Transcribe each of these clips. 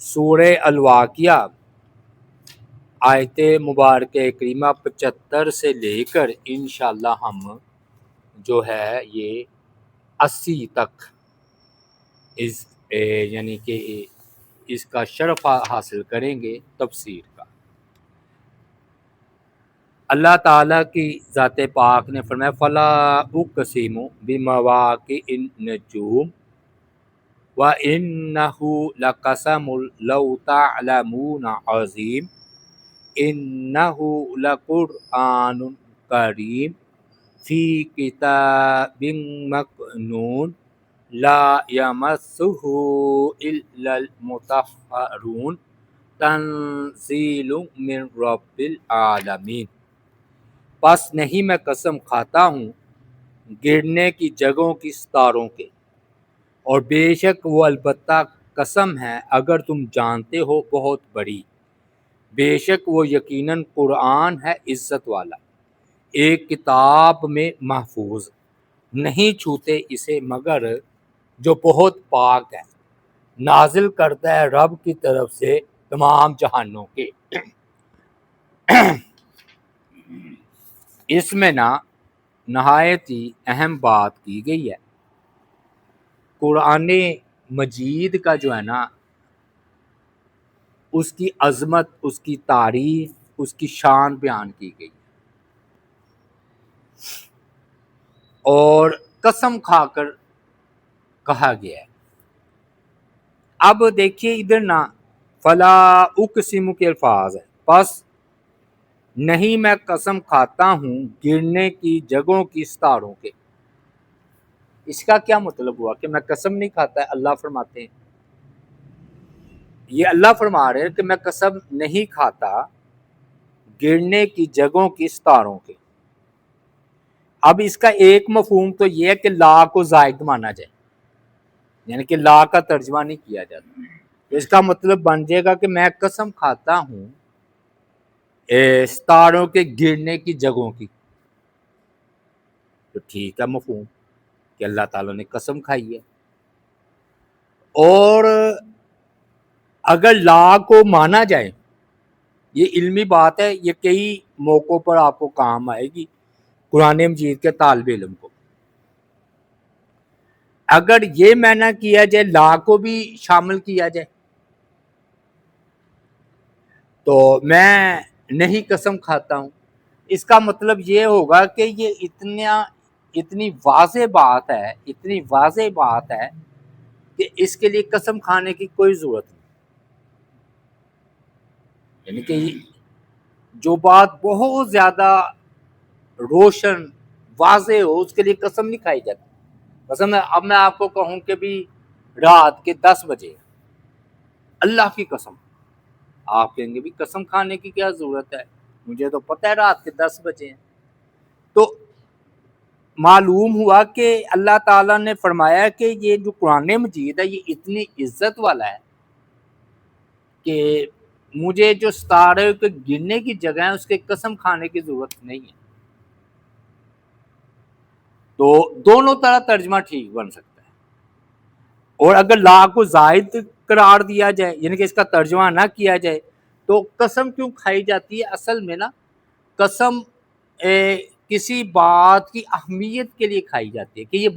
سورہ الواقعہ آیت مبارک کریمہ 75 سے لے کر انشاءاللہ ہم جو ہے یہ 80 تک یعنی کہ اس کا شرف حاصل کریں گے تفسیر کا۔ اللہ تعالیٰ کی ذات پاک نے فرمایا فلا اقسم بمواقع النجوم وَإِنَّهُ لَقَسَمٌ لَوْ تَعْلَمُونَ عَظِيمٌ إِنَّهُ لَقُرْآنٌ كَرِيمٌ فِي كِتَابٍ مَّكْنُونٍ لَا يَمَسُّهُ إِلَّا الْمُطَهَّرُونَ تَنزِيلٌ مِّن رَّبِّ الْعَالَمِينَ۔ پس نہیں میں قسم کھاتا ہوں گرنے کی جگہوں کی ستاروں کے، اور بے شک وہ البتہ قسم ہے اگر تم جانتے ہو بہت بڑی، بے شک وہ یقیناً قرآن ہے عزت والا، ایک کتاب میں محفوظ، نہیں چھوتے اسے مگر جو بہت پاک ہے، نازل کرتا ہے رب کی طرف سے تمام جہانوں کے۔ اس میں نہایت ہی اہم بات کی گئی ہے۔ قرآن مجید کا جو ہے نا، اس کی عظمت، اس کی تعریف، اس کی شان بیان کی گئی ہے، اور قسم کھا کر کہا گیا ہے۔ اب دیکھیے ادھر نا فلا اقسم کے الفاظ ہے، پس نہیں میں قسم کھاتا ہوں گرنے کی جگہوں کی ستاروں کے۔ اس کا کیا مطلب ہوا کہ میں قسم نہیں کھاتا ہے؟ اللہ فرماتے ہیں، یہ اللہ فرما رہے ہیں کہ میں قسم نہیں کھاتا گرنے کی جگہوں کی ستاروں کے۔ اب اس کا ایک مفہوم تو یہ ہے کہ لا کو زائد مانا جائے، یعنی کہ لا کا ترجمہ نہیں کیا جاتا، تو اس کا مطلب بن جائے گا کہ میں قسم کھاتا ہوں ستاروں کے گرنے کی جگہوں کی۔ تو ٹھیک ہے مفہوم کہ اللہ تعالیٰ نے قسم کھائی ہے، اور اگر لا کو مانا جائے، یہ علمی بات ہے، یہ کئی موقعوں پر آپ کو کام آئے گی قرآن مجید کے طالب علم کو۔ اگر یہ معنی کیا جائے، لا کو بھی شامل کیا جائے، تو میں نہیں قسم کھاتا ہوں، اس کا مطلب یہ ہوگا کہ یہ اتنی واضح بات ہے، اتنی واضح بات ہے کہ اس کے لیے قسم کھانے کی کوئی ضرورت نہیں۔ یعنی کہ جو بات بہت زیادہ روشن واضح ہو، اس کے لیے قسم نہیں کھائی جاتی۔ مثلا اب میں آپ کو کہوں کہ بھی رات کے 10 بجے، اللہ کی قسم، آپ کہیں گے بھی قسم کھانے کی کیا ضرورت ہے، مجھے تو پتہ ہے رات کے 10 بجے ہیں۔ تو معلوم ہوا کہ اللہ تعالیٰ نے فرمایا کہ یہ جو قرآن مجید ہے یہ اتنی عزت والا ہے کہ مجھے جو ستارے کے گرنے کی جگہ ہے اس کے قسم کھانے کی ضرورت نہیں ہے۔ تو دونوں طرح ترجمہ ٹھیک بن سکتا ہے، اور اگر لا کو زائد قرار دیا جائے، یعنی کہ اس کا ترجمہ نہ کیا جائے، تو قسم کیوں کھائی جاتی ہے؟ اصل میں نا قسم کسی بات کی اہمیت کے لیے کھائی جاتی ہے کہ یہ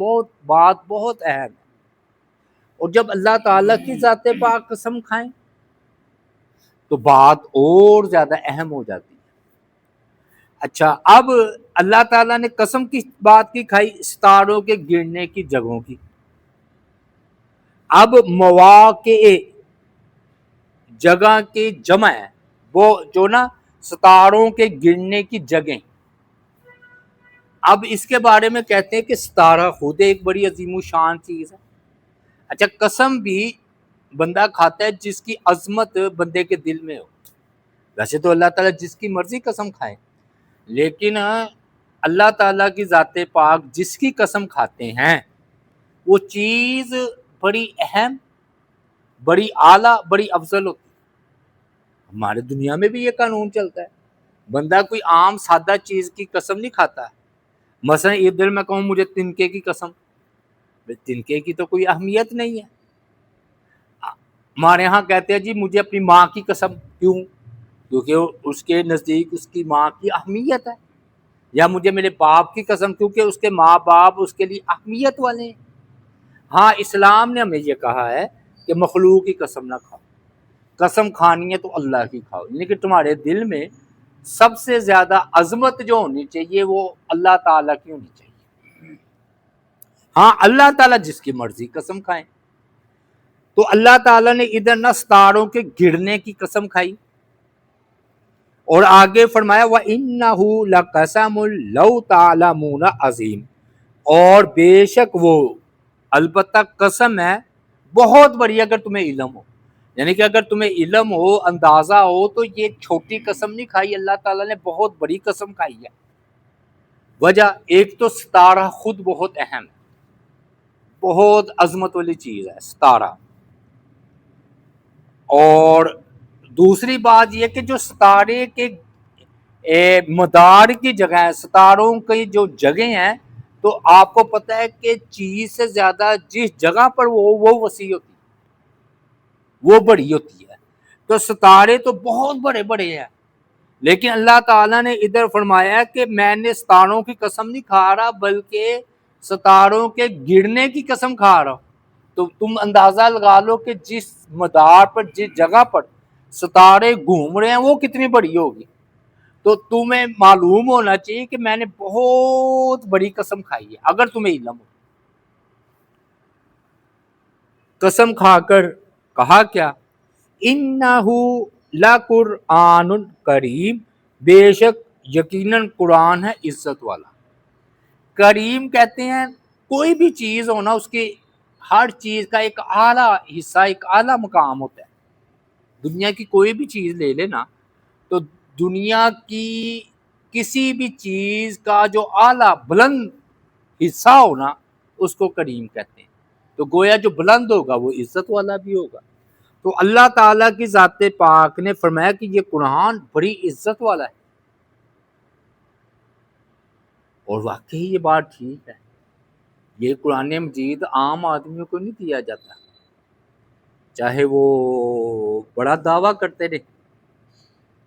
بات بہت اہم ہے، اور جب اللہ تعالیٰ کی ذات پاک قسم کھائیں تو بات اور زیادہ اہم ہو جاتی ہے۔ اچھا، اب اللہ تعالیٰ نے قسم کس بات کی کھائی؟ ستاروں کے گرنے کی جگہوں کی۔ اب مواقع جگہ کی جمع ہے، وہ جو نا ستاروں کے گرنے کی جگہیں۔ اب اس کے بارے میں کہتے ہیں کہ ستارہ خود ایک بڑی عظیم و شان چیز ہے۔ اچھا، قسم بھی بندہ کھاتا ہے جس کی عظمت بندے کے دل میں ہو۔ ویسے تو اللہ تعالیٰ جس کی مرضی قسم کھائے، لیکن اللہ تعالیٰ کی ذات پاک جس کی قسم کھاتے ہیں وہ چیز بڑی اہم، بڑی اعلیٰ، بڑی افضل ہوتی ہے۔ ہمارے دنیا میں بھی یہ قانون چلتا ہے، بندہ کوئی عام سادہ چیز کی قسم نہیں کھاتا ہے۔ مثلا ادھر میں کہوں مجھے تنکے کی قسم، تنکے کی تو کوئی اہمیت نہیں ہے، ہمارے ہاں کہتے ہیں جی مجھے اپنی ماں کی قسم، کیوں؟ کیونکہ اس کے نزدیک اس کی ماں کی اہمیت ہے، یا مجھے میرے باپ کی قسم کیونکہ اس کے ماں باپ اس کے لیے اہمیت والے ہیں۔ ہاں اسلام نے ہمیں یہ کہا ہے کہ مخلوق کی قسم نہ کھاؤ، قسم کھانی ہے تو اللہ کی کھاؤ، یعنی کہ تمہارے دل میں سب سے زیادہ عظمت جو ہونی چاہیے وہ اللہ تعالیٰ کی ہونی چاہیے۔ ہاں اللہ تعالیٰ جس کی مرضی قسم کھائیں، تو اللہ تعالیٰ نے ادھر نہ ستاروں کے گرنے کی قسم کھائی، اور آگے فرمایا وَإِنَّهُ لَقَسَمٌ لَوْ تَعْلَمُونَ عظیم، اور بے شک وہ البتہ قسم ہے بہت بڑی اگر تمہیں علم ہو، یعنی کہ اگر تمہیں علم ہو، اندازہ ہو، تو یہ ایک چھوٹی قسم نہیں کھائی اللہ تعالیٰ نے، بہت بڑی قسم کھائی ہے۔ وجہ ایک تو ستارہ خود بہت اہم ہے، بہت عظمت والی چیز ہے ستارہ، اور دوسری بات یہ کہ جو ستارے کے مدار کی جگہ ہے، ستاروں کی جو جگہ ہیں، تو آپ کو پتہ ہے کہ چیز سے زیادہ جس جگہ پر وہ وسیع ہوتی ہے، وہ بڑی ہوتی ہے۔ تو ستارے تو بہت بڑے بڑے ہیں، لیکن اللہ تعالیٰ نے ادھر فرمایا کہ میں نے ستاروں کی قسم نہیں کھا رہا بلکہ ستاروں کے گرنے کی قسم کھا رہا ہوں۔ تو تم اندازہ لگا لو کہ جس مدار پر، جس جگہ پر ستارے گھوم رہے ہیں وہ کتنی بڑی ہوگی۔ تو تمہیں معلوم ہونا چاہیے کہ میں نے بہت بڑی قسم کھائی ہے اگر تمہیں علم ہو۔ قسم کھا کر کہا کیا؟ اِنَّهُ لَقُرْآنٌ کریم، بے شک یقیناً قرآن ہے عزت والا۔ کریم کہتے ہیں کوئی بھی چیز ہونا، اس کی ہر چیز کا ایک اعلیٰ حصہ، ایک اعلیٰ مقام ہوتا ہے۔ دنیا کی کوئی بھی چیز لے لینا، تو دنیا کی کسی بھی چیز کا جو اعلیٰ بلند حصہ ہونا اس کو کریم کہتے ہیں۔ تو گویا جو بلند ہوگا وہ عزت والا بھی ہوگا۔ تو اللہ تعالیٰ کی ذات پاک نے فرمایا کہ یہ قرآن بڑی عزت والا ہے، اور واقعی یہ بات ٹھیک ہے۔ یہ قرآن مجید عام آدمیوں کو نہیں دیا جاتا، چاہے وہ بڑا دعویٰ کرتے رہے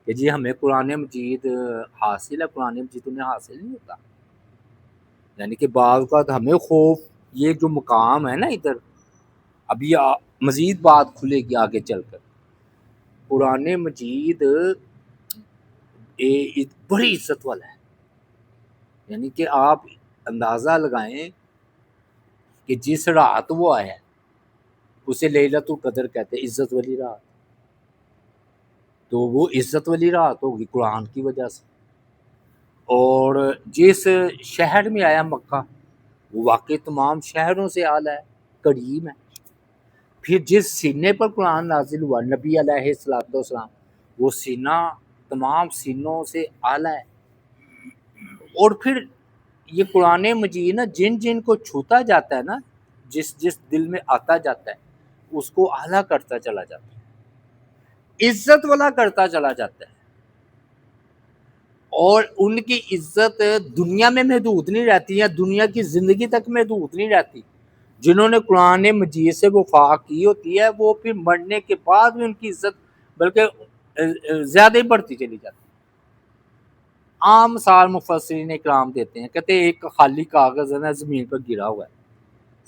کہ جی ہمیں قرآن مجید حاصل ہے، قرآن مجید انہیں حاصل نہیں ہوتا۔ یعنی کہ بعض اوقات ہمیں خوف، یہ جو مقام ہے نا ادھر، ابھی مزید بات کھلے گی آگے چل کر، قرآن مجید بڑی عزت والا ہے۔ یعنی کہ آپ اندازہ لگائیں کہ جس رات وہ آیا اسے لیلۃ القدر کہتے ہیں، عزت والی رات، تو وہ عزت والی رات ہوگی قرآن کی وجہ سے۔ اور جس شہر میں آیا مکہ، وہ واقعی تمام شہروں سے اعلیٰ ہے، کریم ہے۔ پھر جس سینے پر قرآن نازل ہوا نبی علیہ الصلوۃ والسلام، وہ سینہ تمام سینوں سے اعلیٰ ہے۔ اور پھر یہ قرآن مجید نا جن جن کو چھوتا جاتا ہے نا، جس جس دل میں آتا جاتا ہے اس کو اعلیٰ کرتا چلا جاتا ہے، عزت والا کرتا چلا جاتا ہے۔ اور ان کی عزت دنیا میں محدود نہیں رہتی، یا دنیا کی زندگی تک محدود نہیں رہتی۔ جنہوں نے قرآن مجید سے وفا کی ہوتی ہے، وہ پھر مرنے کے بعد بھی ان کی عزت بلکہ زیادہ ہی بڑھتی چلی جاتی ہے۔ عام مثال مفسرین اکرام دیتے ہیں، کہتے ہیں ایک خالی کاغذ ہے نا زمین پر گرا ہوا ہے،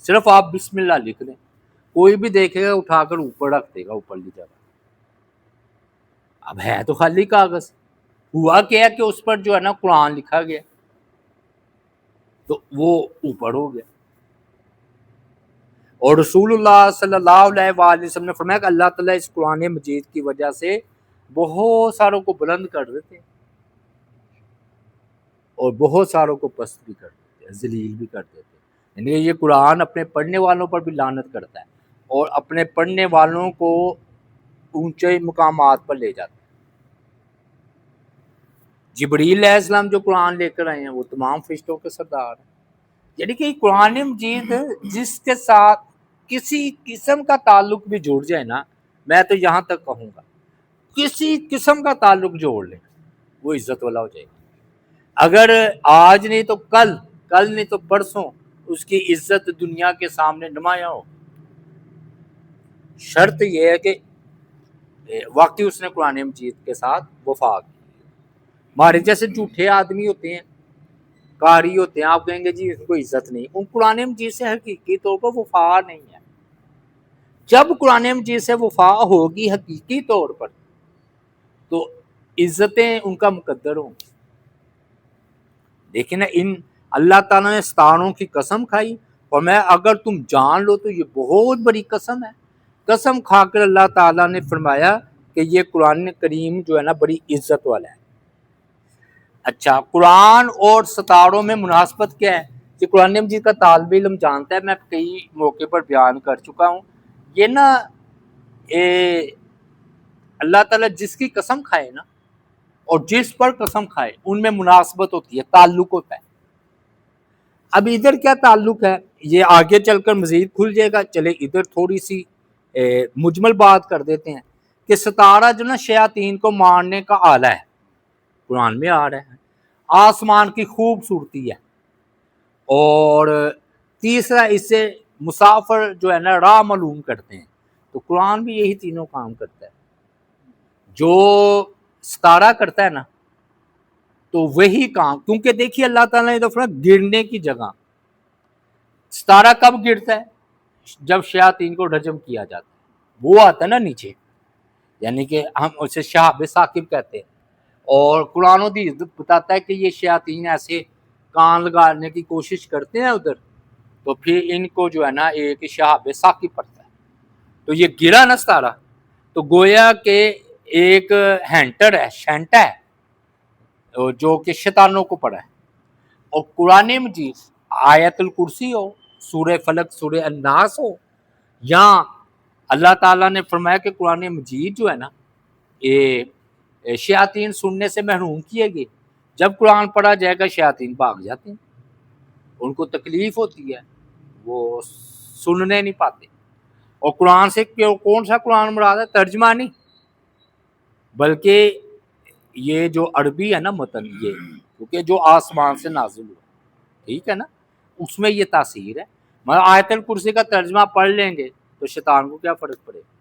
صرف آپ بسم اللہ لکھ دیں، کوئی بھی دیکھے گا اٹھا کر اوپر رکھ دے گا، اوپر لی جگہ۔ اب ہے تو خالی کاغذ، ہوا کیا کہ اس پر جو ہے نا قرآن لکھا گیا، تو وہ اوپر ہو گیا۔ اور رسول اللہ صلی اللہ علیہ وآلہ وسلم نے فرمایا کہ اللہ تعالیٰ اس قرآن مجید کی وجہ سے بہت ساروں کو بلند کر دیتے ہیں، اور بہت ساروں کو پست بھی کر دیتے ہیں، ذلیل بھی کر دیتے ہیں۔ یعنی یہ قرآن اپنے پڑھنے والوں پر بھی لعنت کرتا ہے، اور اپنے پڑھنے والوں کو اونچے مقامات پر لے جاتا ہے۔ جبریل علیہ السلام جو قرآن لے کر آئے ہیں وہ تمام فرشتوں کے سردار ہیں۔ یعنی کہ قرآن مجید جس کے ساتھ کسی قسم کا تعلق بھی جوڑ جائے نا، میں تو یہاں تک کہوں گا کسی قسم کا تعلق جوڑ لے وہ عزت والا ہو جائے گا۔ اگر آج نہیں تو کل نہیں تو پرسوں اس کی عزت دنیا کے سامنے نمایاں ہو۔ شرط یہ ہے کہ واقعی اس نے قرآن مجید کے ساتھ وفا کی. ہمارے جیسے جھوٹے آدمی ہوتے ہیں، قاری ہوتے ہیں، آپ کہیں گے جی اس کو عزت نہیں، ان قرآن مجید سے حقیقی طور پر وفا نہیں ہے. جب قرآن مجید سے وفا ہوگی حقیقی طور پر تو عزتیں ان کا مقدر ہوں. لیکن ان اللہ تعالیٰ نے ستاروں کی قسم کھائی، اور میں اگر تم جان لو تو یہ بہت بڑی قسم ہے. قسم کھا کر اللہ تعالیٰ نے فرمایا کہ یہ قرآن کریم جو ہے نا بڑی عزت والا ہے. اچھا، قرآن اور ستاروں میں مناسبت کیا ہے؟ کہ قرآن مجید کا طالب علم جانتا ہے، میں کئی موقع پر بیان کر چکا ہوں، یہ نا اللہ تعالیٰ جس کی قسم کھائے نا اور جس پر قسم کھائے ان میں مناسبت ہوتی ہے، تعلق ہوتا ہے. اب ادھر کیا تعلق ہے یہ آگے چل کر مزید کھل جائے گا. چلے ادھر تھوڑی سی مجمل بات کر دیتے ہیں کہ ستارہ جو نا شیاطین کو مارنے کا آلہ ہے، قرآن میں آ رہا ہے. آسمان کی خوبصورتی ہے. اور تیسرا اس سے مسافر جو ہے نا راہ معلوم کرتے ہیں. تو قرآن بھی یہی تینوں کام کرتا ہے. جو ستارہ کرتا ہے نا تو وہی کام، کیونکہ دیکھیے اللہ تعالیٰ نے دفعہ گرنے کی جگہ، ستارہ کب گرتا ہے؟ جب شیاطین کو رجم کیا جاتا ہے، وہ آتا ہے نا نیچے، یعنی کہ ہم اسے شہاب ثاقب کہتے ہیں. اور قرآن و حدیث بتاتا ہے کہ یہ شیاطین ایسے کان لگانے کی کوشش کرتے ہیں ادھر، تو پھر ان کو جو ہے نا ایک شہاب ثاقب پڑتا ہے. تو یہ گرا نا ستارہ، تو گویا کہ ایک ہینٹر ہے، شینٹا ہے جو کہ شیطانوں کو پڑا ہے. اور قرآن مجید آیت الکرسی ہو، سورہ فلق، سورہ الناس ہو، یا اللہ تعالیٰ نے فرمایا کہ قرآن مجید جو ہے نا یہ شیاطین سننے سے محروم کیے گئے. جب قرآن پڑھا جائے گا شیاطین بھاگ جاتے ہیں، ان کو تکلیف ہوتی ہے، وہ سننے نہیں پاتے. اور قرآن سے کون سا قرآن مراد ہے؟ ترجمہ نہیں، بلکہ یہ جو عربی ہے نا متن، یہ کیونکہ جو آسمان سے نازل ہوا، ٹھیک ہے نا، اس میں یہ تاثیر ہے. مگر آیت الکرسی کا ترجمہ پڑھ لیں گے تو شیطان کو کیا فرق پڑے گا؟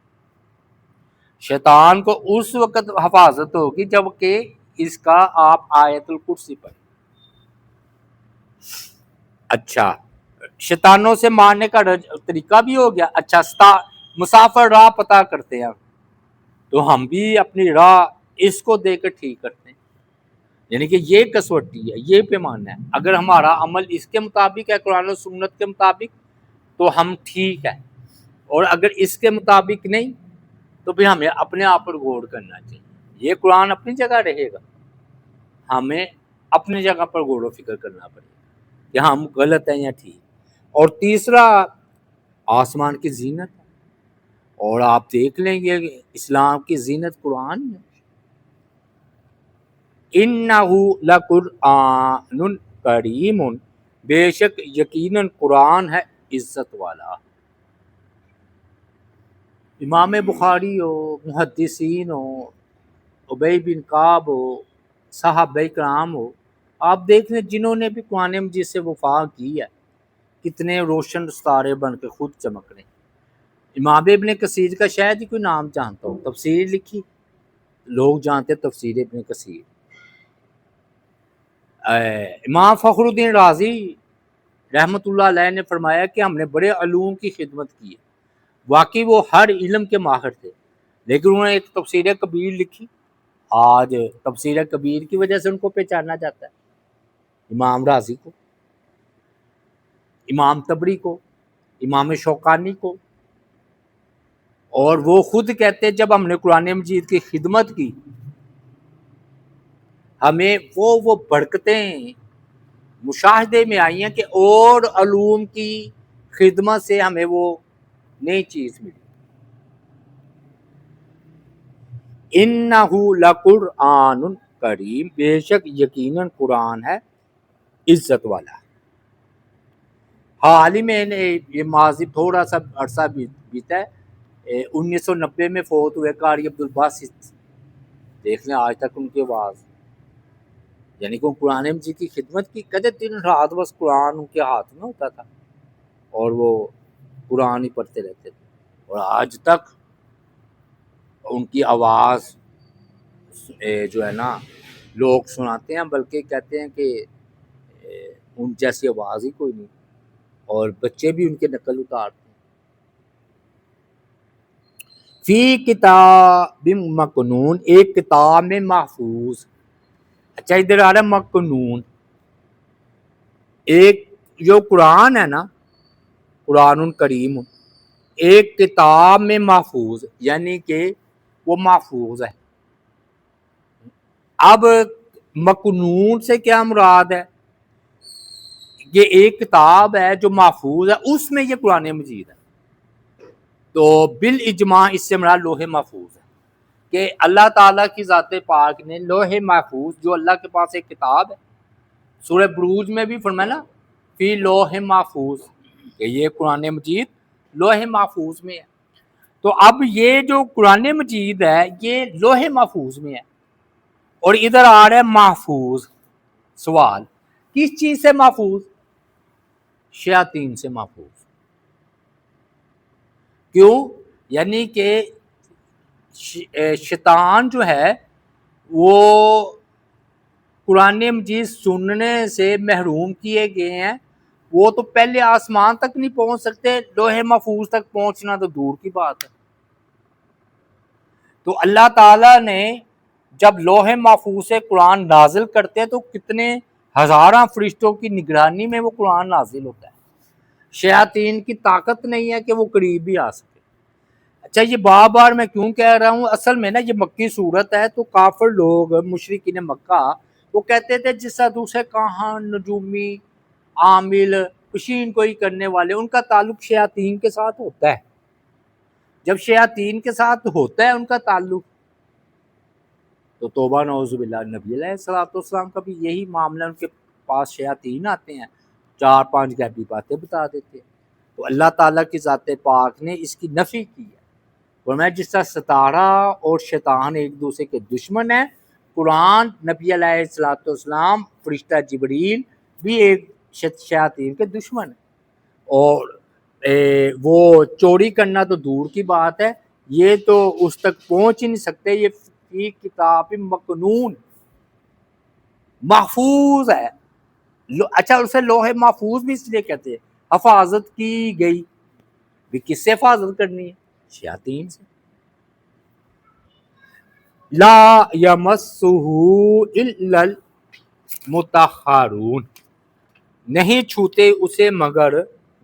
شیطان کو اس وقت حفاظت ہوگی جب کہ اس کا آپ آیت الکرسی پڑھیں. اچھا، شیطانوں سے مارنے کا طریقہ بھی ہو گیا. اچھا، مسافر راہ پتہ کرتے ہیں تو ہم بھی اپنی راہ اس کو دے کر ٹھیک کرتے ہیں. یعنی کہ یہ کسوٹی ہے، یہ پیمانہ ہے. اگر ہمارا عمل اس کے مطابق ہے، قرآن و سنت کے مطابق، تو ہم ٹھیک ہے. اور اگر اس کے مطابق نہیں تو پھر ہمیں اپنے آپ پر غور کرنا چاہیے. یہ قرآن اپنی جگہ رہے گا، ہمیں اپنی جگہ پر غور و فکر کرنا پڑے گا کہ ہم غلط ہیں یا ٹھیک. اور تیسرا آسمان کی زینت ہے. اور آپ دیکھ لیں گے اسلام کی زینت قرآن ہے. اِنَّهُ لَقُرْآنٌ کریم، بے شک یقیناً قرآن ہے عزت والا. امام بخاری ہو، محدثین ہو، ابی بن کعب ہو، صحابہ کرام ہو، آپ دیکھ لیں جنہوں نے بھی قرآن مجید سے وفا کی ہے، کتنے روشن ستارے بن کے خود چمک رہے ہیں. امام ابن کثیر کا شاید ہی کوئی نام جانتا ہو، تفسیر لکھی، لوگ جانتے تفسیر ابن کثیر. امام فخر الدین رازی رحمۃ اللہ علیہ نے فرمایا کہ ہم نے بڑے علوم کی خدمت کی ہے. واقعی وہ ہر علم کے ماہر تھے، لیکن انہوں نے ایک تفسیر کبیر لکھی. آج تفسیر کبیر کی وجہ سے ان کو پہچانا جاتا ہے، امام رازی کو، امام تبری کو، امام شوکانی کو. اور وہ خود کہتے جب ہم نے قرآن مجید کی خدمت کی ہمیں وہ برکتیں مشاہدے میں آئی ہیں کہ اور علوم کی خدمت سے ہمیں وہ نئی چیز ملی. اِنَّهُ لَقُرْآنٌ کریم، بے شک یقیناً قرآن ہے عزت والا. حال ہی میں یہ ماضی تھوڑا سا عرصہ بیتا ہے، 1990 میں فوت ہوئے قاری عبدالباسط. دیکھ لیں آج تک ان کی آواز، یعنی کہ قرآن مجید کی خدمت کی، کہتے دن رات بس قرآن ان کے ہاتھ میں ہوتا تھا اور وہ قرآن ہی پڑھتے رہتے تھے. اور آج تک ان کی آواز جو ہے نا لوگ سناتے ہیں، بلکہ کہتے ہیں کہ ان جیسی آواز ہی کوئی نہیں، اور بچے بھی ان کے نقل اتارتے ہیں۔ فی کتاب مکنون، ایک کتاب میں محفوظ۔ اچھا ادھر آ رہا ہے مکنون، ایک جو قرآن ہے نا، قرآن کریم، ایک کتاب میں محفوظ، یعنی کہ وہ محفوظ ہے۔ اب مکنون سے کیا مراد ہے؟ یہ ایک کتاب ہے جو محفوظ ہے، اس میں یہ قرآن مجید ہے۔ تو بالاجماع اس سے مراد لوح محفوظ ہے کہ اللہ تعالیٰ کی ذات پاک نے لوح محفوظ، جو اللہ کے پاس ایک کتاب ہے، سورہ بروج میں بھی فرمایا نا فی لوح محفوظ، کہ یہ قرآن مجید لوح محفوظ میں ہے۔ تو اب یہ جو قرآن مجید ہے یہ لوح محفوظ میں ہے، اور ادھر آ رہا ہے محفوظ۔ سوال، کس چیز سے محفوظ؟ شیاطین سے محفوظ۔ کیوں؟ یعنی کہ شیطان جو ہے وہ قرآن مجید سننے سے محروم کیے گئے ہیں، وہ تو پہلے آسمان تک نہیں پہنچ سکتے، لوح محفوظ تک پہنچنا تو دور کی بات ہے۔ تو اللہ تعالیٰ نے جب لوح محفوظ سے قرآن نازل کرتے ہیں تو کتنے ہزاراں فرشتوں کی نگرانی میں وہ قرآن نازل ہوتا ہے، شیاطین کی طاقت نہیں ہے کہ وہ قریب بھی آ سکے۔ اچھا یہ بار بار میں کیوں کہہ رہا ہوں، اصل میں نا یہ مکی صورت ہے، تو کافر لوگ مشرکین مکہ وہ کہتے تھے جس طرح دوسرے کہان، نجومی، عامل، پشین کوئی کرنے والے، ان کا تعلق شیاطین کے ساتھ ہوتا ہے۔ جب شیاطین کے ساتھ ہوتا ہے ان کا تعلق، تو توبہ نعوذ باللہ، نبی علیہ السلام کا بھی یہی معاملہ، ان کے پاس شیاطین آتے ہیں، 4-5 غیبی باتیں بتا دیتے ہیں۔ تو اللہ تعالیٰ کی ذات پاک نے اس کی نفی کی ہے، فرمایا جس طرح ستارہ اور شیطان ایک دوسرے کے دشمن ہیں، قرآن، نبی علیہ السلام، فرشتہ جبریل بھی ایک شیاطین کے دشمن ہیں، اور وہ چوری کرنا تو دور کی بات ہے، یہ تو اس تک پہنچ ہی نہیں سکتے۔ یہ فی کتاب مکنون، محفوظ ہے۔ اچھا اسے لوح محفوظ بھی اس لیے کہتے ہیں، حفاظت کی گئی بھی، کس سے حفاظت کرنی ہے؟ شیاطین سے۔ لا یمسہ الا المطہرون، نہیں چھوتے اسے مگر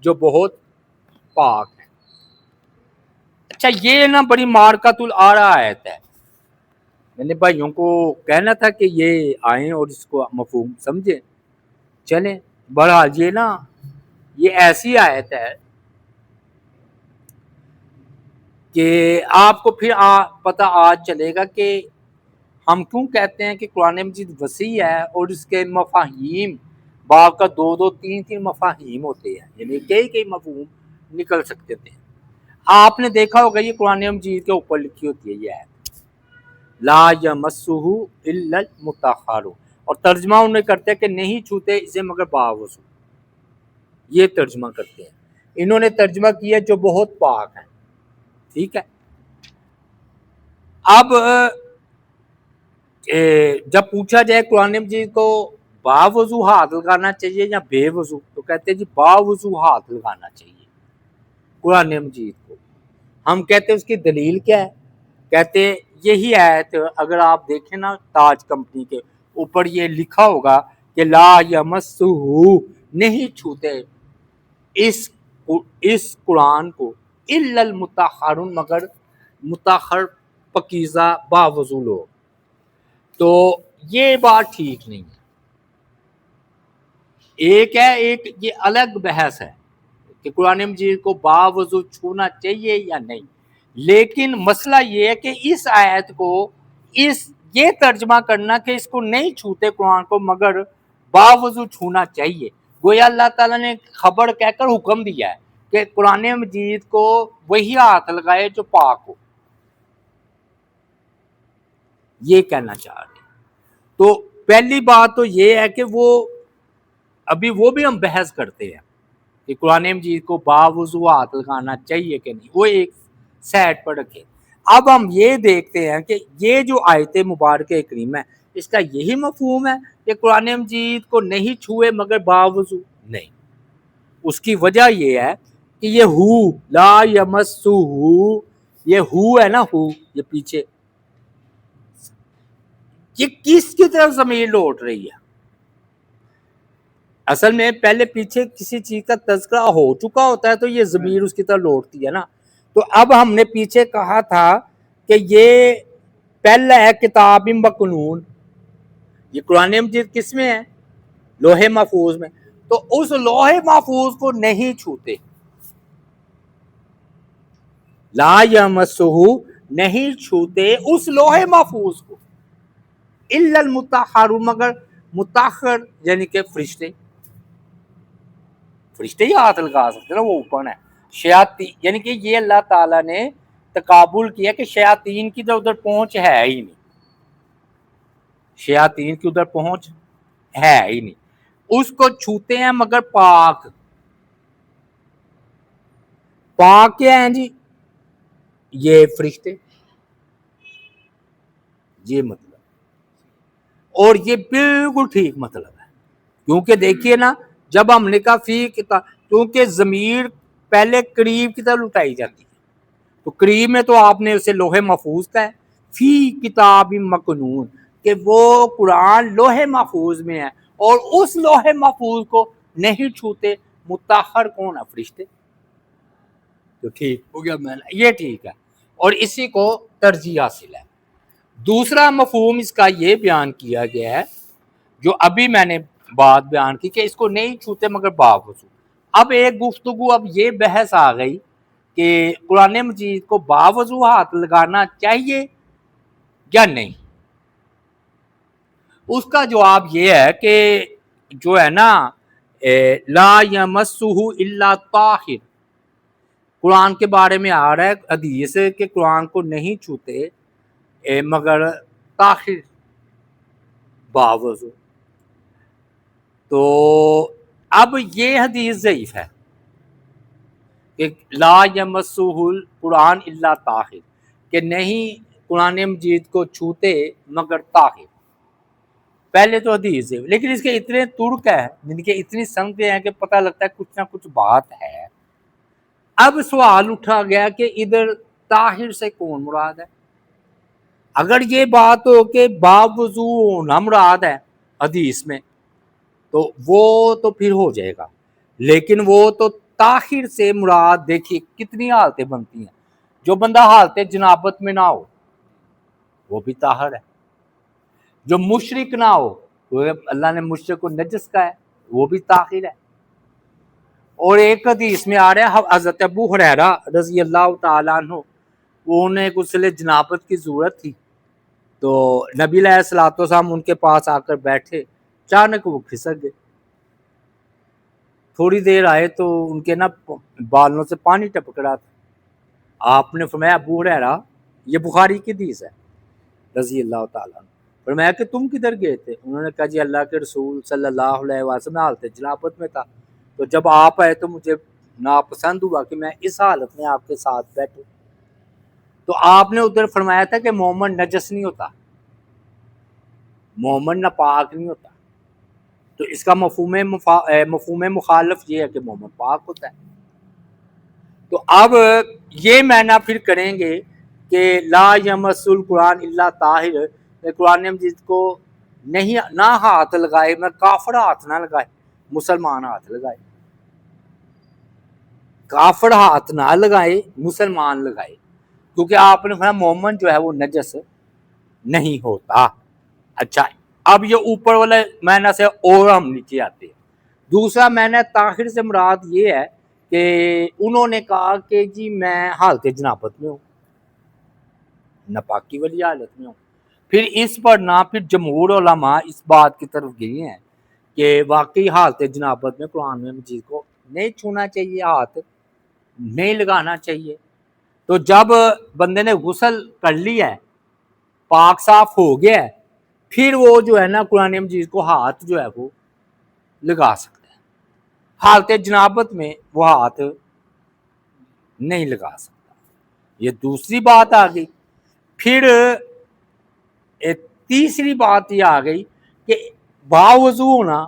جو بہت پاک ہے۔ اچھا یہ نا بڑی مارکۃ الآراء آیت ہے، میں نے بھائیوں کو کہنا تھا کہ یہ آئیں اور اس کو مفہوم سمجھیں۔ چلیں بہرحال یہ نا یہ ایسی آیت ہے کہ آپ کو پھر پتہ آج چلے گا کہ ہم کیوں کہتے ہیں کہ قرآن مجید وسیع ہے، اور اس کے مفاہیم باپ کا 2-3 مفاہیم ہوتے ہیں، یعنی کئی مفہوم نکل سکتے تھے۔ آپ نے دیکھا ہوگا یہ قرآن مجید کے اوپر لکھی ہوتی ہے یہ آیت، لا یمسہ الا المطہرون، اور ترجمہ انہیں کرتے ہیں کہ نہیں چھوتے اسے مگر باوضو، یہ ترجمہ کرتے ہیں۔ انہوں نے ترجمہ کیا جو بہت پاک ہیں، ٹھیک ہے۔ اب جب پوچھا جائے قرآن مجید کو باوضو ہاتھ لگانا چاہیے یا بے وضو، تو کہتے ہیں جی باوضو ہاتھ لگانا چاہیے قرآن مجید کو۔ ہم کہتے ہیں اس کی دلیل کیا ہے؟ کہتے ہیں یہی آیت، اگر آپ دیکھیں نا تاج کمپنی کے اوپر یہ لکھا ہوگا کہ لا یمسہ، نہیں چھوتے اس قرآن کو الا المطہرون، مگر مطہر پاکیزہ باوضو لوگ، تو یہ بات ٹھیک نہیں ہے۔ ایک یہ الگ بحث ہے کہ قرآن مجید کو باوضو چھونا چاہیے یا نہیں، لیکن مسئلہ یہ ہے کہ اس آیت کو یہ ترجمہ کرنا کہ اس کو نہیں چھوتے قرآن کو مگر باوضو چھونا چاہیے، گویا اللہ تعالیٰ نے خبر کہہ کر حکم دیا ہے کہ قرآن مجید کو وہی ہاتھ لگائے جو پاک ہو، یہ کہنا چاہ رہے ہیں۔ تو پہلی بات تو یہ ہے کہ وہ بھی ہم بحث کرتے ہیں کہ قرآن مجید کو باوضو ہاتھ لگانا چاہیے کہ نہیں، وہ ایک سائڈ پر رکھے. اب ہم یہ دیکھتے ہیں کہ یہ جو آیت مبارک کریم ہے اس کا یہی مفہوم ہے کہ قرآن مجید کو نہیں چھوئے مگر باوضو. نہیں، اس کی وجہ یہ ہے کہ یہ ہو لا یمسہ، یہ ہو ہے نا، ہو یہ پیچھے، یہ کس کی طرف ضمیر لوٹ رہی ہے؟ اصل میں پہلے پیچھے کسی چیز کا تذکرہ ہو چکا ہوتا ہے تو یہ ضمیر اس کی طرف لوٹتی ہے نا. تو اب ہم نے پیچھے کہا تھا کہ یہ پہلا ہے کتاب مکنون، یہ قرآن مجید کس میں ہے؟ لوح محفوظ میں. تو اس لوح محفوظ کو نہیں چھوتے، لا یمسہ، نہیں چھوتے اس لوح محفوظ کو، الا المطہر، مگر مطہر یعنی کہ فرشتے. فرشتے ہی ہاتھ لگا سکتے نا، وہ اوپن ہے. شیاطین یعنی کہ یہ اللہ تعالیٰ نے تقابل کیا کہ شیاطین کی تو ادھر پہنچ ہے ہی نہیں، شیاطین کی ادھر پہنچ ہے ہی نہیں. اس کو چھوتے ہیں مگر پاک. پاک کیا ہیں جی؟ یہ فرشتے، یہ مطلب. اور یہ بالکل ٹھیک مطلب ہے، کیونکہ دیکھیے نا جب ہم نے کہا فی کتاب، کیونکہ ضمیر پہلے قریب کی طرف لٹائی جاتی ہے، تو قریب میں تو آپ نے اسے لوح محفوظ کا ہے، فی کتاب مکنون، کہ وہ قرآن لوح محفوظ میں ہے اور اس لوح محفوظ کو نہیں چھوتے. مطہر کون ہے؟ فرشتے. تو ٹھیک ہو گیا، میں یہ ٹھیک ہے اور اسی کو ترجیح حاصل ہے. دوسرا مفہوم اس کا یہ بیان کیا گیا ہے جو ابھی میں نے بات بیان کی کہ اس کو نہیں چھوتے مگر باوضو. اب ایک گفتگو، اب یہ بحث آ گئی کہ قرآن مجید کو باوضو ہاتھ لگانا چاہیے یا نہیں. اس کا جواب یہ ہے کہ جو ہے نا لا یمسہ الا طاہر، قرآن کے بارے میں آ رہا ہے حدیث کہ قرآن کو نہیں چھوتے مگر طاہر، باوضو. تو اب یہ حدیث ضعیف ہے کہ لا یمسہ القرآن الا طاہر، کہ نہیں قرآن مجید کو چھوتے مگر طاہر. پہلے تو حدیث ہے، لیکن اس کے اتنے ترک ہیں، جن کے اتنی سمجھتے ہیں کہ پتہ لگتا ہے کچھ نہ کچھ بات ہے. اب سوال اٹھا گیا کہ ادھر طاہر سے کون مراد ہے؟ اگر یہ بات ہو کہ باوضو ہونا مراد ہے حدیث میں تو وہ تو پھر ہو جائے گا، لیکن وہ تو طاہر سے مراد دیکھیے کتنی حالتیں بنتی ہیں. جو بندہ حالت جنابت میں نہ ہو وہ بھی طاہر ہے، جو مشرک نہ ہو، اللہ نے مشرک کو نجس کا ہے، وہ بھی طاہر ہے. اور ایک حدیث میں آ رہا ہے حضرت ابو ہریرہ رضی اللہ تعالیٰ عنہ، وہ انہیں غسل جنابت کی ضرورت تھی تو نبی علیہ الصلوۃ والسلام ان کے پاس آ کر بیٹھے، اچانک وہ کھسک گئے. تھوڑی دیر آئے تو ان کے نا بالوں سے پانی ٹپک رہا تھا. آپ نے فرمایا ابو ہریرہ، یہ بخاری کی حدیث ہے، رضی اللہ تعالیٰ عنہ، فرمایا کہ تم کدھر گئے تھے؟ انہوں نے کہا جی اللہ کے رسول صلی اللہ علیہ وسلم حالت جنابت میں تھا، تو جب آپ آئے تو مجھے ناپسند ہوا کہ میں اس حالت میں آپ کے ساتھ بیٹھوں. تو آپ نے ادھر فرمایا تھا کہ مومن نجس نہیں ہوتا، مومن ناپاک نہیں ہوتا. تو اس کا مفہوم مخالف یہ ہے کہ مومن پاک ہوتا ہے. تو اب یہ معنی پھر کریں گے کہ لا یمس القرآن الا طاہر، قرآن مجید کو نہیں نہ ہاتھ لگائے، میں کافر ہاتھ نہ لگائے، مسلمان ہاتھ لگائے. کافر ہاتھ نہ لگائے، مسلمان لگائے، کیونکہ آپ نے فرمایا مومن جو ہے وہ نجس نہیں ہوتا. اچھا، اب یہ اوپر والے معنی سے اور ہم نیچے آتے ہیں. دوسرا معنی طاہر سے مراد یہ ہے کہ انہوں نے کہا کہ جی میں حالت جنابت میں ہوں، ناپاکی والی حالت میں ہوں. پھر اس پر نہ پھر جمہور علماء اس بات کی طرف گئے ہیں کہ واقعی حالت جنابت میں قرآن مجید کو نہیں چھونا چاہیے، ہاتھ نہیں لگانا چاہیے. تو جب بندے نے غسل کر لیا ہے، پاک صاف ہو گیا ہے، پھر وہ جو ہے نا قرآن مجید کو ہاتھ جو ہے وہ لگا سکتا ہے. حالت جنابت میں وہ ہاتھ نہیں لگا سکتا. یہ دوسری بات آ گئی. پھر تیسری بات یہ آ گئی کہ باوضو ہونا،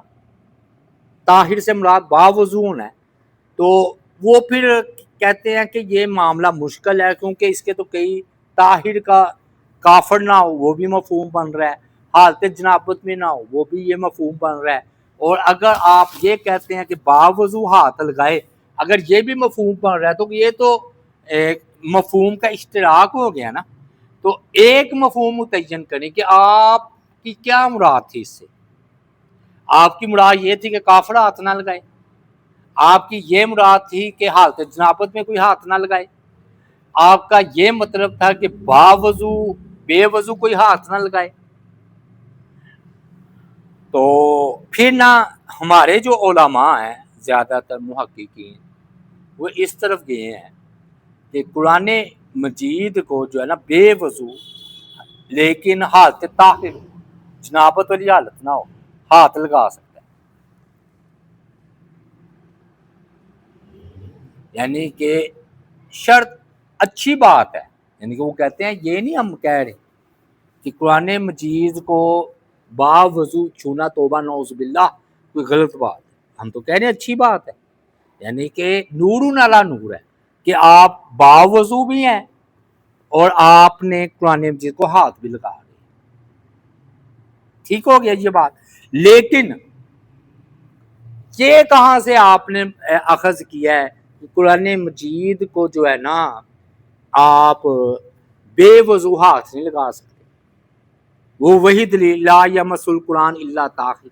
طاہر سے مراد باوضو ہونا ہے. تو وہ پھر کہتے ہیں کہ یہ معاملہ مشکل ہے، کیونکہ اس کے تو کئی طاہر کا کافر نہ ہو وہ بھی مفہوم بن رہا ہے، حالت جنابت میں نہ ہو وہ بھی یہ مفہوم بن رہا ہے. اور اگر آپ یہ کہتے ہیں کہ باوضو ہاتھ لگائے، اگر یہ بھی مفہوم بن رہا ہے تو یہ تو مفہوم کا اشتراک ہو گیا نا. تو ایک مفہوم متعین کریں کہ آپ کی کیا مراد تھی اس سے. آپ کی مراد یہ تھی کہ کافر ہاتھ نہ لگائے، آپ کی یہ مراد تھی کہ حالت جنابت میں کوئی ہاتھ نہ لگائے، آپ کا یہ مطلب تھا کہ باوضو بے وضو کوئی ہاتھ نہ لگائے. تو پھر نہ ہمارے جو علماء ہیں زیادہ تر محققین وہ اس طرف گئے ہیں کہ قرآن مجید کو جو ہے نا بے وضو لیکن حالت طاہر جنابت والی حالت نہ ہو ہاتھ لگا سکتا ہے. یعنی کہ شرط اچھی بات ہے، یعنی کہ وہ کہتے ہیں یہ نہیں ہم کہہ رہے کہ قرآن مجید کو باوضو چھونا توبہ نعوذ باللہ کوئی غلط بات ہے. ہم تو کہہ رہے ہیں اچھی بات ہے، یعنی کہ نور علی نور ہے کہ آپ باوضو بھی ہیں اور آپ نے قرآن مجید کو ہاتھ بھی لگا رہے. ٹھیک ہو گیا یہ بات. لیکن یہ کہاں سے آپ نے اخذ کیا ہے کہ قرآن مجید کو جو ہے نا آپ بے وضو ہاتھ نہیں لگا سکتے. وہ وہی دلیل لا یمس القرآن الا طاہر،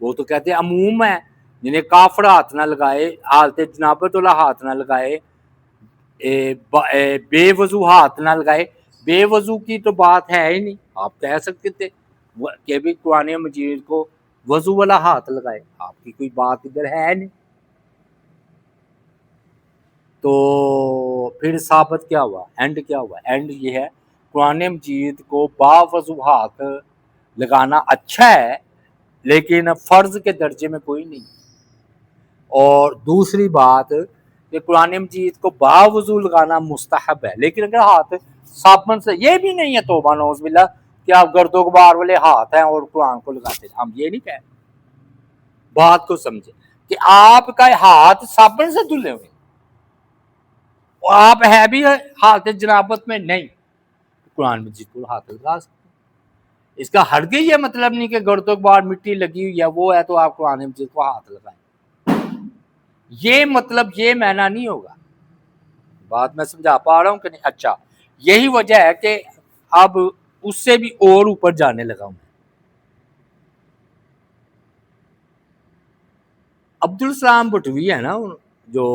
وہ تو کہتے ہیں عموم ہے، جنہیں کافر ہاتھ نہ لگائے، حالت جنابت والا ہاتھ نہ لگائے، بے وضو ہاتھ نہ لگائے. بے وضو کی تو بات ہے ہی نہیں. آپ کہہ سکتے تھے کہ بھی قرآن مجید کو وضو والا ہاتھ لگائے، آپ کی کوئی بات ادھر ہے نہیں. تو پھر ثابت کیا ہوا، اینڈ کیا ہوا؟ اینڈ یہ ہے قرآن مجید کو باوضو ہاتھ لگانا اچھا ہے لیکن فرض کے درجے میں کوئی نہیں. اور دوسری بات کہ قرآن مجید کو باوضو لگانا مستحب ہے، لیکن اگر ہاتھ صابن سے، یہ بھی نہیں ہے توبہ نعوذ باللہ کہ آپ گرد و غبار والے ہاتھ ہیں اور قرآن کو لگاتے ہیں. ہم یہ نہیں کہہ، بات کو سمجھے کہ آپ کا ہاتھ صابن سے دھلے ہوئے اور آپ ہے بھی حالت جنابت میں نہیں، قرآن مجید کو ہاتھ لگا سکتے. اس کا ہرگز یہ مطلب نہیں کہ گرد و غبار مٹی لگی ہوئی ہے وہ ہے تو آپ قرآن مجید کو ہاتھ لگائیں. یہ مطلب یہ معنی نہیں ہوگا. بات میں سمجھا پا رہا ہوں کہ نہیں؟ اچھا، یہی وجہ ہے کہ اب اس سے بھی اور اوپر جانے لگا ہوں. عبدالسلام بٹوی ہے نا جو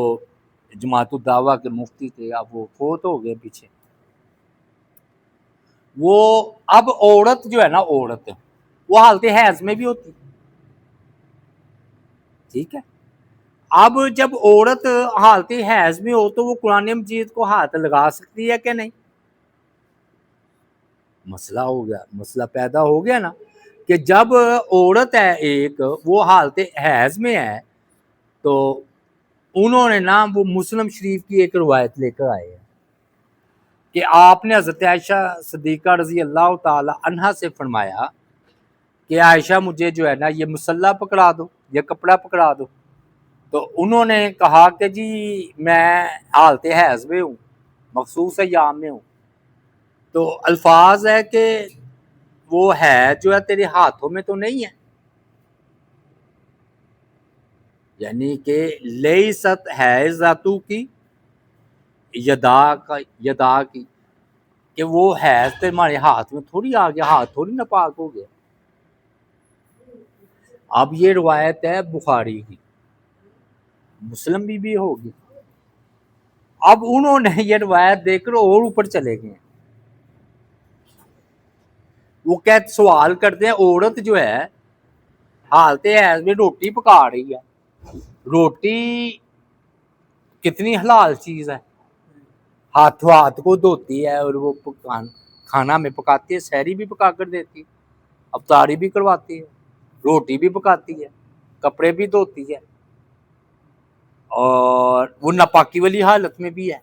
جماعت الدعوہ کے مفتی تھے، اب وہ فوت ہو گئے پیچھے. وہ اب عورت جو ہے نا، عورت وہ حالت حیض میں بھی ہوتی، ٹھیک ہے. اب جب عورت حالت حیض میں ہو تو وہ قرآن مجید کو ہاتھ لگا سکتی ہے کہ نہیں؟ مسئلہ ہو گیا، مسئلہ پیدا ہو گیا نا کہ جب عورت ہے ایک وہ حالت حیض میں ہے تو انہوں نے نا وہ مسلم شریف کی ایک روایت لے کر آئے ہیں کہ آپ نے حضرت عائشہ صدیقہ رضی اللہ تعالی عنہا سے فرمایا کہ عائشہ مجھے جو ہے نا یہ مسلح پکڑا دو، یہ کپڑا پکڑا دو. تو انہوں نے کہا کہ جی میں حالت حیض میں ہوں، مخصوص ایام میں ہوں. تو الفاظ ہے کہ وہ ہے جو ہے تیرے ہاتھوں میں تو نہیں ہے، یعنی کہ لیست حیضاتو کی یدا کی، کہ وہ حیض تمہارے ہاتھ میں تھوڑی آ گیا، ہاتھ تھوڑی ناپاک ہو گیا. اب یہ روایت ہے بخاری کی، مسلم بھی ہوگی. اب انہوں نے یہ روایت دیکھ کر اور اوپر چلے گئے. وہ کہتے سوال کرتے ہیں عورت جو ہے حالت حیض میں روٹی پکا رہی ہے، روٹی کتنی حلال چیز ہے، ہاتھ کو دھوتی ہے اور وہ کھانا میں پکاتی ہے، سحری بھی پکا کر دیتی ہے، افطاری بھی کرواتی ہے، روٹی بھی پکاتی ہے، کپڑے بھی دھوتی ہے، اور وہ ناپاکی والی حالت میں بھی ہے.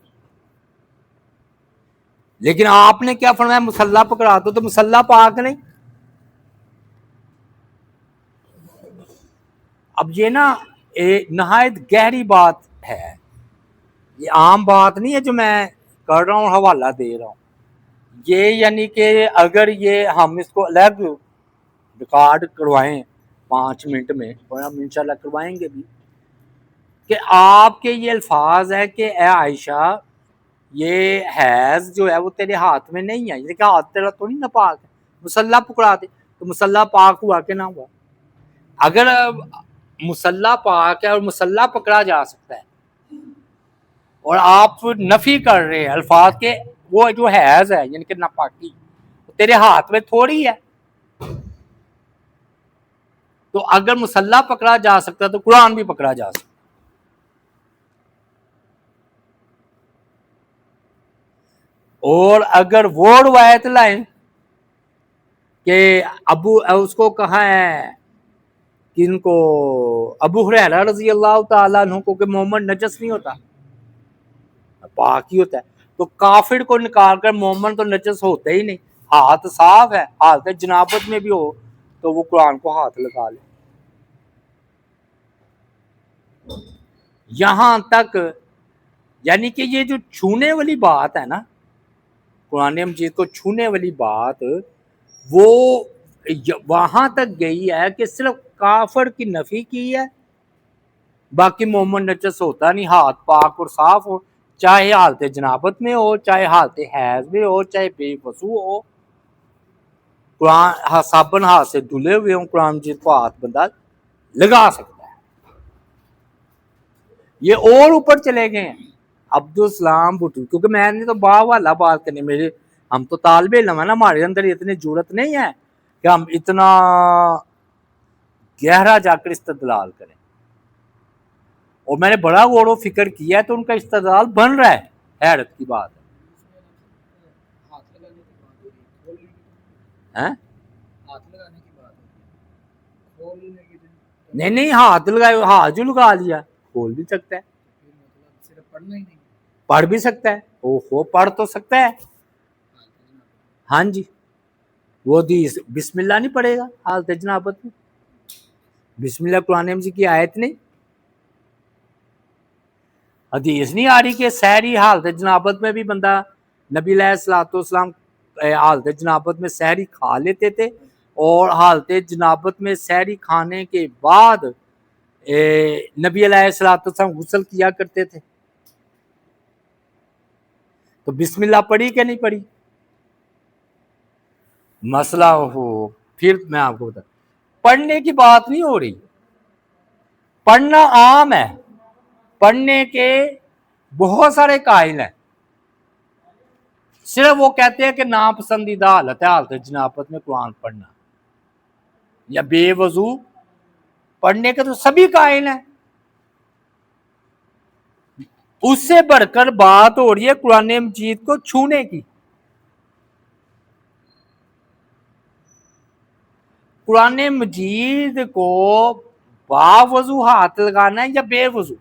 لیکن آپ نے کیا فرمایا؟ مسلح پکڑا دو، تو مسلح پاک نہیں. اب یہ نا نہایت گہری بات ہے، یہ عام بات نہیں ہے جو میں کر رہا ہوں، حوالہ دے رہا ہوں. یہ یعنی کہ اگر یہ ہم اس کو الگ ریکارڈ کروائیں 5 منٹ میں، اور ہم انشاءاللہ کروائیں گے بھی، کہ آپ کے یہ الفاظ ہے کہ اے عائشہ یہ حیض جو ہے وہ تیرے ہاتھ میں نہیں ہے، یہ کہ ہاتھ تیرا تو نہیں نا پاک ہے، مسلح پکڑا دے. تو مسلح پاک ہوا کہ نہ ہوا؟ اگر مسلح پاک ہے اور مسلح پکڑا جا سکتا ہے، اور آپ نفی کر رہے ہیں الفاظ کے وہ جو حیض ہے یعنی کہ ناپاکی تیرے ہاتھ میں تھوڑی ہے، تو اگر مسلح پکڑا جا سکتا ہے تو قرآن بھی پکڑا جا سکتا ہے. اور اگر وہ روایت لائیں کہ اس کو کہا ہے کہ ان کو ابو ہریرہ رضی اللہ تعالیٰ عنہ کو کہ محمد نجس نہیں ہوتا، پاک ہی ہوتا ہے، تو کافر کو نکال کر مومن تو نجس ہوتا ہی نہیں، ہاتھ صاف ہے، حالت جنابت میں بھی ہو تو وہ قرآن کو ہاتھ لگا لے. یہاں تک یعنی کہ یہ جو چھونے والی بات ہے نا، قرآن مجید کو چھونے والی بات، وہ وہاں تک گئی ہے کہ صرف کافر کی نفی کی ہے، باقی مومن نجس ہوتا نہیں، ہاتھ پاک اور صاف ہو، چاہے حالت جنابت میں ہو، چاہے حالت حیض میں ہو، چاہے بے وضو ہو، قرآن صابن ہاتھ سے دھلے ہوئے ہوں، قرآن مجید کو ہاتھ بندہ لگا سکتا ہے. یہ اور اوپر چلے گئے ہیں عبدالسلام بھٹو، کیونکہ میں نے تو والا بات کرنی، میرے ہم تو طالب علم ہے نا، ہمارے اندر اتنی جرت نہیں ہے کہ ہم اتنا گہرا جا کر استدلال کریں. اور میں نے بڑا غور و فکر کیا ہے تو ان کا استدلال بن رہا ہے، حیرت کی بات ہے. نہیں ہاتھ لگائے، ہاتھ جو لگا لیا کھول بھی سکتا ہے، پڑھ بھی سکتا ہے، اوہو پڑھ تو سکتا ہے. ہاں جی، وہ بسم اللہ نہیں پڑھے گا حالت جنابت میں؟ بسم اللہ قرآن مجید کی آیت نہیں، حدیث نہیں آ رہی کہ سحری حالت جنابت میں بھی بندہ، نبی علیہ الصلوۃ والسلام حالت جنابت میں سحری کھا لیتے تھے، اور حالت جنابت میں سحری کھانے کے بعد نبی علیہ الصلوۃ والسلام غسل کیا کرتے تھے. تو بسم اللہ پڑھی کہ نہیں پڑھی؟ مسئلہ ہو پھر میں آپ کو بتا، پڑھنے کی بات نہیں ہو رہی، پڑھنا عام ہے، پڑھنے کے بہت سارے قائل ہیں، صرف وہ کہتے ہیں کہ ناپسندیدہ حالت ہے حالت جنابت میں قرآن پڑھنا یا بے وضو پڑھنے کے، تو سبھی قائل ہیں. اس سے بڑھ کر بات ہو رہی ہے قرآن مجید کو چھونے کی. قرآن مجید کو با وضو ہاتھ لگانا ہے یا بے وضو؟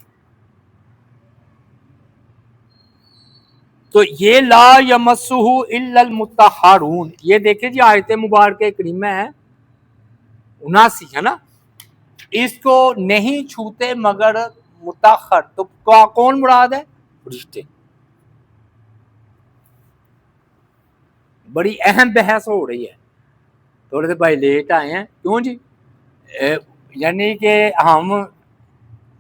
تو یہ لا یمسہ الا المطہرون، یہ دیکھیں جی آیت مبارکہ کریمہ ہے 79 ہے نا، اس کو نہیں چھوتے مگر مطہر، تو کون مراد ہے؟ فرشتے. بڑی اہم بحث ہو رہی ہے، تھوڑے سے بھائی لیٹ آئے ہیں، کیوں جی؟ یعنی کہ ہم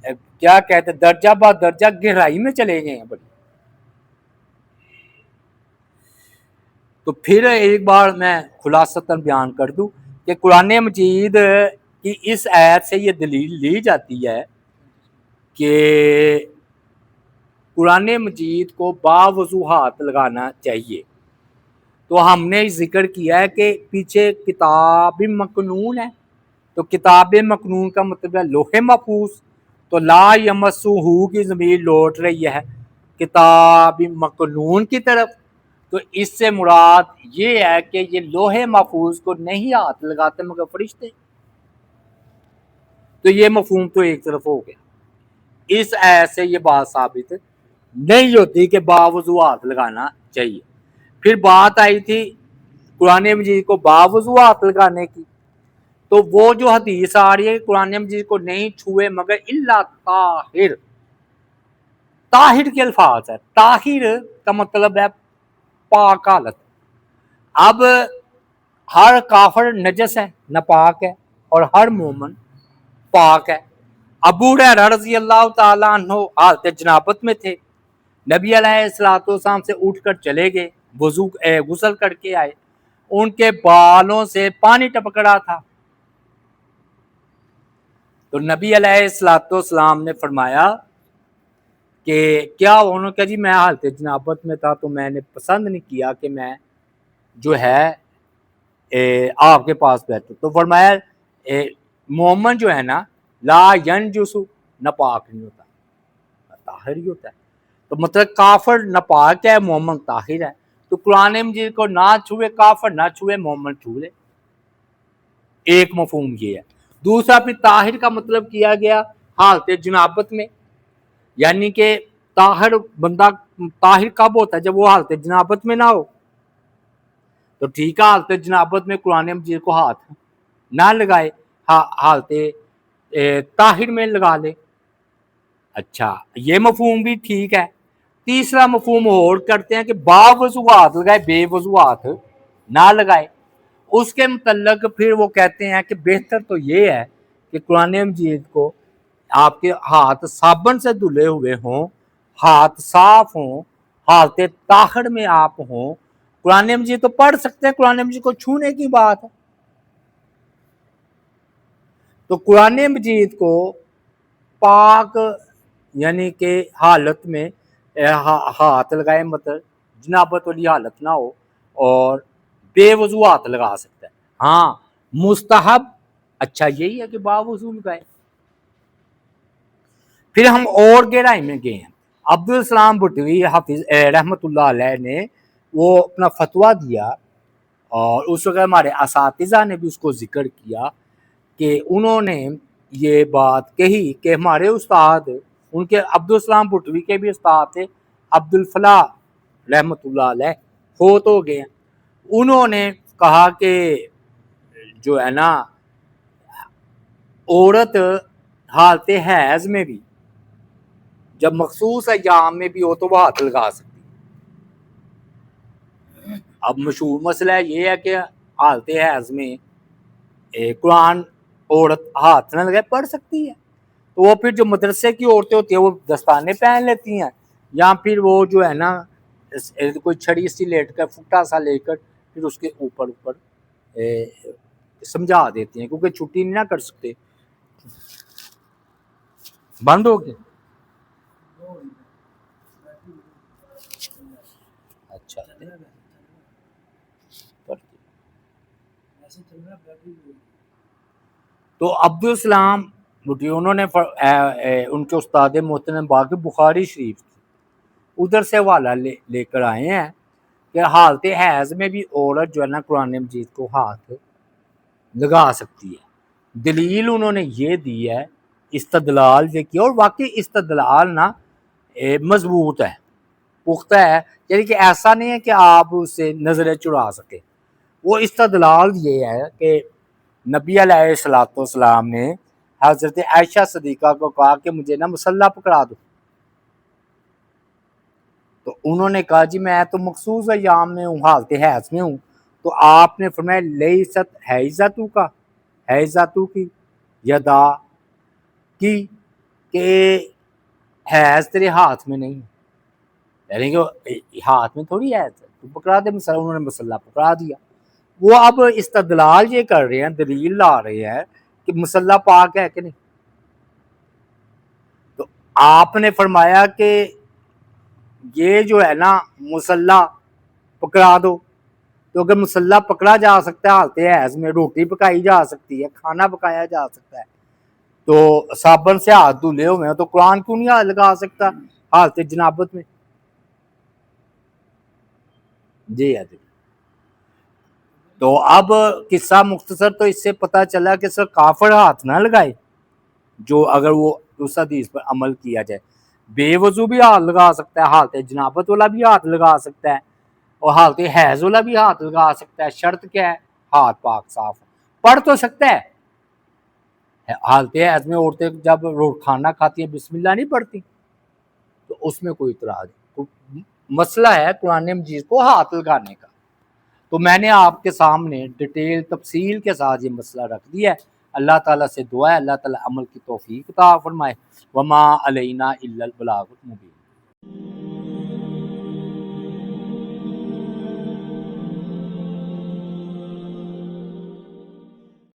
کیا کہتے ہیں درجہ با درجہ گہرائی میں چلے گئے ہیں بڑی. تو پھر ایک بار میں خلاصتاً بیان کر دوں کہ قرآن مجید کی اس آیت سے یہ دلیل لی جاتی ہے کہ قرآن مجید کو با وضو ہاتھ لگانا چاہیے. تو ہم نے ذکر کیا ہے کہ پیچھے کتاب مکنون ہے، تو کتاب مکنون کا مطلب ہے لوح محفوظ، تو لا یمسہ کی ضمیر لوٹ رہی ہے کتاب مکنون کی طرف، تو اس سے مراد یہ ہے کہ یہ لوح محفوظ کو نہیں ہاتھ لگاتے مگر فرشتے. تو یہ مفہوم تو ایک طرف ہو گیا. اس ایسے یہ بات ثابت نہیں ہوتی کہ باوضو ہاتھ لگانا چاہیے. پھر بات آئی تھی قرآن مجید کو باوضو ہاتھ لگانے کی، تو وہ جو حدیث آ رہی ہے قرآن مجید کو نہیں چھوئے مگر الا طاہر، طاہر کے الفاظ ہے، طاہر کا مطلب ہے پاک حالت۔ اب ہر کافر نجس ہے، ناپاک ہے، اور ہر مومن پاک ہے۔ ابو ہریرہ رضی اللہ تعالیٰ عنہ حالت جنابت میں تھے، نبی علیہ الصلوۃ والسلام سے اٹھ کر چلے گئے، غسل کر کے آئے، ان کے بالوں سے پانی ٹپک رہا تھا، تو نبی علیہ الصلوۃ والسلام نے فرمایا کہ کیا انہوں نے کہا جی میں حالت جنابت میں تھا تو میں نے پسند نہیں کیا کہ میں جو ہے آپ کے پاس بیٹھوں، تو فرمایا مومن جو ہے نا لا ینجسو، ناپاک نہیں ہوتا، طاہر ہی ہوتا ہے، تو مطلب کافر ناپاک ہے، مومن طاہر ہے، تو قرآن مجید کو نہ چھوئے کافر، نہ چھوئے مومن چھو لے، ایک مفہوم یہ ہے۔ دوسرا پھر طاہر کا مطلب کیا گیا حالت جنابت میں، یعنی کہ طاہر بندہ طاہر کب ہوتا ہے؟ جب وہ حالت جنابت میں نہ ہو، تو ٹھیک ہے حالت جنابت میں قرآن مجید کو ہاتھ نہ لگائے، حالت طاہر میں لگا لے۔ اچھا یہ مفہوم بھی ٹھیک ہے۔ تیسرا مفہوم اور کرتے ہیں کہ باوضو ہاتھ لگائے، بے وضو ہاتھ نہ لگائے، اس کے متعلق پھر وہ کہتے ہیں کہ بہتر تو یہ ہے کہ قرآن مجید کو آپ کے ہاتھ صابن سے دھلے ہوئے ہوں، ہاتھ صاف ہوں، حالت طاہر میں آپ ہوں، قرآن مجید تو پڑھ سکتے ہیں، قرآن مجید کو چھونے کی بات ہے۔ تو قرآن مجید کو پاک یعنی کہ حالت میں ہاتھ لگائے، مطلب جنابت والی حالت نہ ہو، اور بے وضو ہاتھ لگا سکتا ہے۔ ہاں مستحب اچھا یہی ہے کہ باوضو لگائے۔ پھر ہم اور گہرائی میں گئے ہیں، عبدالسلام بھٹوی حافظ رحمۃ اللہ علیہ نے وہ اپنا فتویٰ دیا، اور اس وقت ہمارے اساتذہ نے بھی اس کو ذکر کیا کہ انہوں نے یہ بات کہی کہ ہمارے استاد ان کے عبدالسلام بھٹوی کے بھی استاد تھے عبدالفلاح رحمۃ اللہ علیہ، فوت ہو گئے ہیں، انہوں نے کہا کہ جو ہے نا عورت حالت حیض میں بھی جب مخصوص ایام میں بھی ہو تو وہ ہاتھ لگا سکتی۔ اب مشہور مسئلہ یہ ہے کہ حالت حیض میں قرآن عورت ہاتھ نہ لگائے پڑھ سکتی ہے، تو وہ پھر جو مدرسے کی عورتیں ہوتی ہیں وہ دستانے پہن لیتی ہیں، یا پھر وہ جو ہے نا کوئی چھڑی سی لیٹ کر پھٹا سا لے کر پھر اس کے اوپر سمجھا دیتی ہیں، کیونکہ چھٹی نہیں نہ کر سکتے۔ بند ہو گئے؟ اچھا تو عبدالسلام انہوں نے ان کے استاد محترم باقی بخاری شریف ادھر سے حوالہ لے کر آئے ہیں کہ حالت حیض میں بھی عورت جو ہے نا قرآن مجید کو ہاتھ لگا سکتی ہے۔ دلیل انہوں نے یہ دی ہے، استدلال یہ کیا، اور واقعی استدلال نا مضبوط ہے، پختہ ہے، یعنی کہ ایسا نہیں ہے کہ آپ اس سے نظریں چرا سکے۔ وہ استدلال یہ ہے کہ نبی علیہ الصلوۃ والسلام نے حضرت عائشہ صدیقہ کو کہا کہ مجھے نا مصلی پکڑا دو، تو انہوں نے کہا جی میں تو مخصوص ایام میں ہوں، حالت حیض میں ہوں، تو آپ نے فرمایا لیست حیضتو کا، حیضتو کی یدا کی، کہ حیض تیرے ہاتھ میں نہیں، یعنی کہ ہاتھ میں تھوڑی حیض ہے، تو پکڑا دے مثلا، انہوں نے مصلی پکڑا دیا۔ وہ اب استدلال یہ کر رہے ہیں، دلیل لا رہے ہیں کہ مصلی پاک ہے کہ نہیں، تو آپ نے فرمایا کہ یہ جو ہے نا مصلی پکڑا دو، تو اگر مصلی پکڑا جا سکتا ہے حالت حیض میں، روٹی پکائی جا سکتی ہے، کھانا پکایا جا سکتا ہے، تو صابن سے ہاتھ دھلے ہوئے ہیں، تو قرآن کیوں نہیں لگا سکتا حالت جنابت میں؟ جی ہے جی۔ تو اب قصہ مختصر تو اس سے پتہ چلا کہ سر کافر ہاتھ نہ لگائے، جو اگر وہ اس حدیث پر عمل کیا جائے، بے وضو بھی ہاتھ لگا سکتا ہے، حالت جنابت والا بھی ہاتھ لگا سکتا ہے، اور حالت حیض والا بھی ہاتھ لگا سکتا ہے، شرط کیا ہے؟ ہاتھ پاک صاف پڑھ تو سکتا ہے۔ حالت حیض میں عورتیں جب کھانا کھاتی ہیں بسم اللہ نہیں پڑھتی، تو اس میں کوئی اعتراض نہیں۔ مسئلہ ہے قرآن مجید کو ہاتھ لگانے کا، تو میں نے آپ کے سامنے ڈیٹیل تفصیل کے ساتھ یہ مسئلہ رکھ دیا ہے۔ اللہ تعالیٰ سے دعا ہے اللہ تعالیٰ عمل کی توفیق عطا فرمائے۔ وما علینا الا البلاغ المبین۔